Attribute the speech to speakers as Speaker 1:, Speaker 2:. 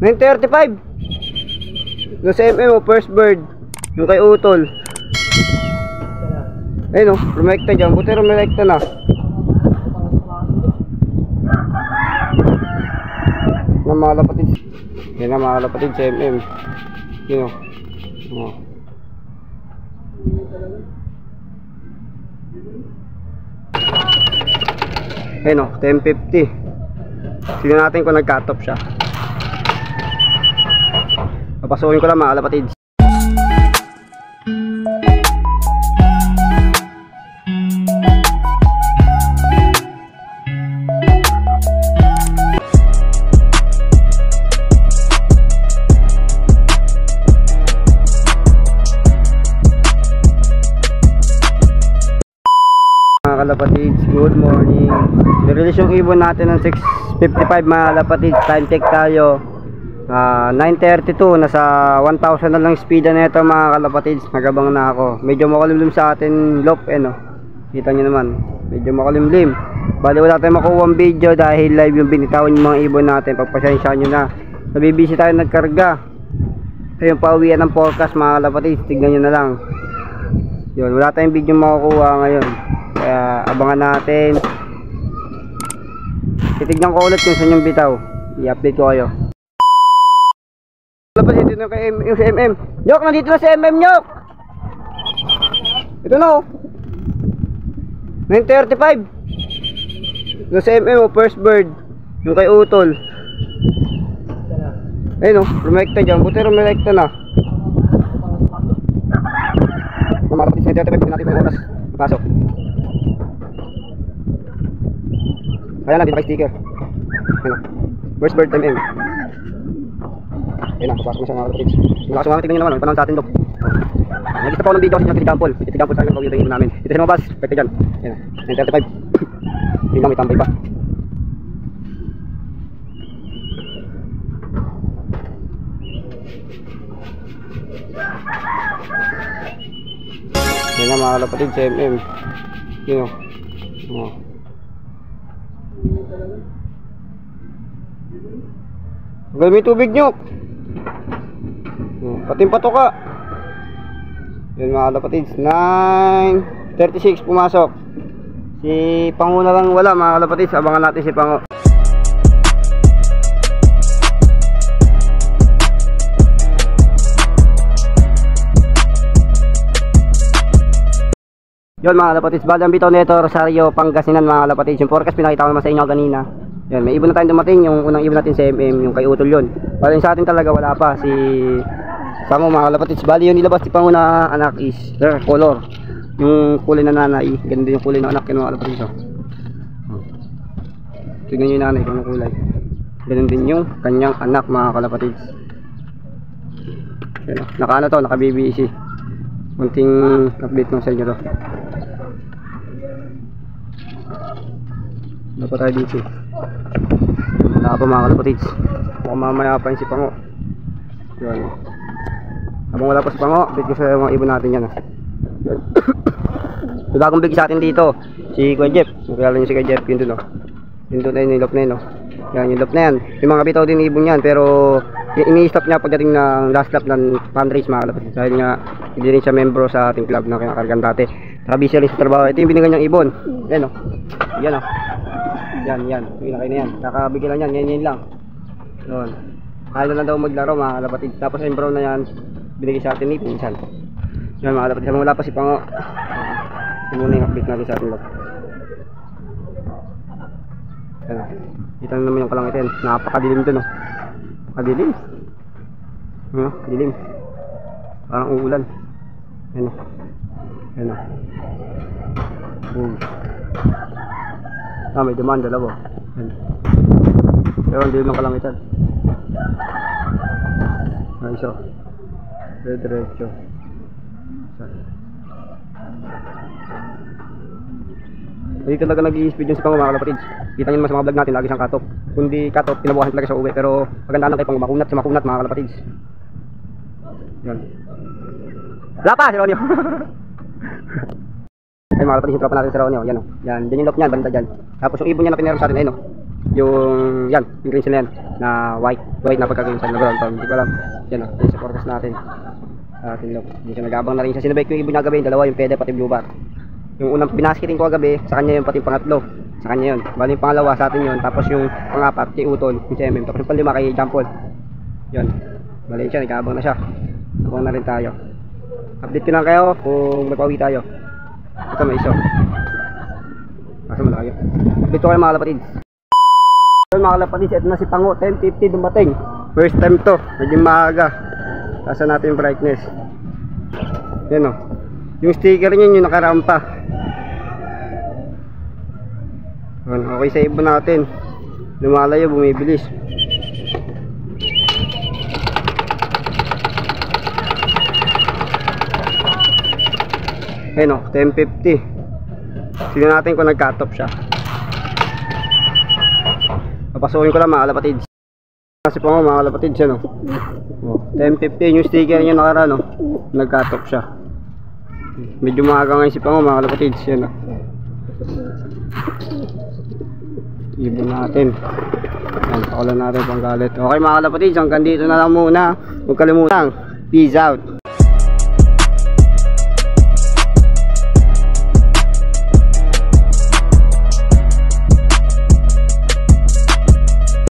Speaker 1: 935. Yung sa MM o first bird. Yung kay Utol. Ayun o, rumekta dyan. Buti rumekta na. Na mga kapatid. Yan na mga kapatid sa MM. Yun o. Ayun o, 1050. Tignan natin kung nag-cut off siya. Papasukin ko lang mga kapatid. Kalapatids, good morning. Nirelease yung ibon natin ng 6:55 mga kalapatids. Time check tayo 9:32. Nasa 1,000 na lang speed na ito mga kalapatids. Nagabang na ako. Medyo makulimlim sa atin loop no. Kita nyo naman, medyo makulimlim. Bali wala tayong makuha ang video dahil live yung binitawan yung mga ibon natin. Pagpasyensya nyo na. Nabibisi tayo nagkarga. Ito yung pauwian ng forecast mga kalapatids. Tignan nyo na lang. Yun, wala tayong video makukuha ngayon. Kaya abangan natin. Titignan ko ulit kung saan yung bitaw. I-update ko kayo. Wala pa dito na kay yung sa MM. Nyok, nandito na sa MM, Nyok. Ito na o. 935. Yung sa MM o first bird. Yung kay Utol. Ayun o, rumekta dyan. Buti rumekta na. Mamarapit sa 935. Natin yung oras. Pasok. Kaya lang, dito kay sticker. Ayun. First bird MM. Ayun na, papasok na siya mga kapatid. Malakas mga tignan nyo naman, may panahon sa atin, Dok. Nag-isa pa ako ng video kasi yung titigampol. Titigampol sa akin yung pag-ibigin namin. Dito sa mga bus, pwede dyan. Ayun na, 935. Hindi lang, may tambay pa. Ayun na mga kapatid, sa MM. Yun o. Gawin mo yung tubig, Nyok. Pating patoka. Yun mga kalapatids, 9:36 pumasok. Si Pango na lang wala mga kalapatids. Abangan natin si Pango. Yun mga kalapatids, bali ang bitaw nito Rosario, Pangasinan mga kalapatids. Yung forecast pinakita ko naman sa inyo kanina. Yan, may ibon na tayong dumating, yung unang ibon natin sa MM, yung kay Utol yun. Bali sa atin talaga wala pa, si Pango mga kalapatids. Bali yung nilabas si Pango na anak is color. Yung kulay na nanay, ganun din yung kulay na anak yun mga kalapatids. Tignan nyo yung nanay kung anong kulay. Ganun din yung kanyang anak mga kalapatids. Yan, naka ano to, naka BBC. Kunting update ng sa inyo to. Ano pa tayo dito? Wala pa mga kalapatids. Mukhang mamaya pa yung si Pango. Yun. Habang wala pa si Pango, update ko sa mga ibon natin yan. Yung bagong big sa atin dito, si Kuya Jeff. Nakilala nyo si Kuya Jeff, yun dun o. Yun dun na yun, yung loop na yun o. Yan, yung loop na yan. Yung mga bitaw din ibon yan, pero ini-stop niya pagdating ng last lap ng fundraise mga kalapatids. Dahil nga, hindi rin siya membro sa ating club na kinakargan dati. Saka busy rin sa trabaho. Ito yung binigyan niyang ibon. Yan o. Yan o. Yan. Pinakay na yan. Kakabigyan lang yan. Yan lang. Yun. Kaya na daw maglaro mga kalapatids. Tapos yung brown na yan, binigay sa atin ni Pinsan. Yan mga kalapatids. Habang wala pa si Pango. Ito muna yung update natin sa ating log. Yan o. Dito na naman yung kalangitin. Napakadilim dun o. Napakadilim. Dilim. Parang uulan. Yan o. Yan o. Boom. May dumaan dalawa. Yan. Pero ang dilim ng kalangitan. Ayos o. Diretso. Dito talaga nag-i-speed yung si Pango mga kalapatids. Kita nyo naman sa mga vlog natin, lagi siyang cut off. Kundi cut off, pinabukasan talaga sa uwi. Pero pagandaan lang kay Pango, makunat sa makunat mga kalapatids. Yan. Wala pa si Ronio. Ay mga kalapatids, yung tropa natin si Ronio. Yan o. Yan, din yung lock niyan, banda dyan. Tapos yung ibon niya na pinero sa atin, ayun o. Yung yan, yung green sila yan na white na pagka-green sila na brown farm. Hindi ko alam. Yan o, yan sa forecast natin. Sa ating look. Hindi siya nag-abang na rin siya. Sinabay ko yung ibon na gabi, yung dalawa, yung pede pati blue bar. Yung unang binasketing ko kagabi, sa kanya yun, pati yung pangatlo. Sa kanya yun. Bali yung pangalawa sa atin yun. Tapos yung pangapat, kay Utol, yung CMM. Tapos yung panlima kay Jampol. Yun. Bali siya, nag-abang na siya. Abang na rin tayo. Update ko lang kayo kung magpawi tayo. Ito may iso. Kaso malayo. Update ko kayo mga kalapatids. Ito mga kalapatids, ito na si Pango. 10:50 dumating. First time to. Medyo maaga. Tasa natin yung brightness. Yan o. Yung sticker niya yung nakarampa. Okay sa ibon natin. Lumalayo, bumibilis. Ayun o, 10:50. Tignan natin kung nag-cut off siya. Papasukin ko lang mga kalapatids. Kasi po mga kalapatids yan o. 10:50 yung sticker niya nakaraan o. Nag-cut off siya. Medyo maaga ngayon si Pango mga kalapatids. Yan o. Ibon natin. Yan, pakulan natin pang galit. Okay mga kalapatids, hanggang dito na lang muna. Huwag kalimutan. Peace out.